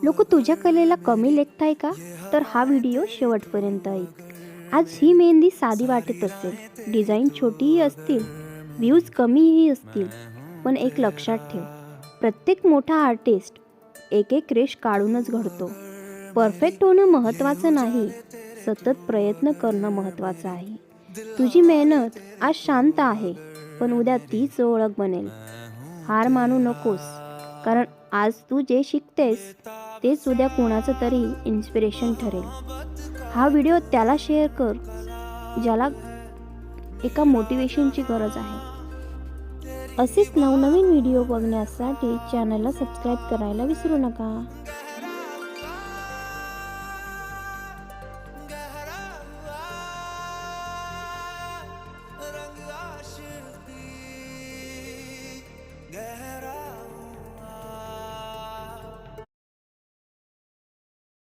लोक तुझ्या कलेला कमी लेखताय का? तर हा व्हिडिओ शेवटपर्यंत ऐक. आज ही मेहंदी साधी वाटत असेल, डिझाईन छोटीही असतील, व्ह्यूज कमीही असतील, पण एक लक्षात ठेव, प्रत्येक मोठा आर्टिस्ट एक एक रेष काढूनच घडतो. परफेक्ट होणं महत्त्वाचं नाही, सतत प्रयत्न करणं महत्त्वाचं आहे. तुझी मेहनत आज शांत आहे, पण उद्या तीच ओळख बनेल. हार मानू नकोस, कारण आज तू जे शिकतेस तेच उद्या कुणाचं तरी इन्स्पिरेशन ठरेल. हा व्हिडिओ त्याला शेअर कर ज्याला एका मोटिवेशनची गरज आहे. असेच नवनवीन व्हिडिओ बघण्यासाठी चॅनलला सबस्क्राईब करायला विसरू नका.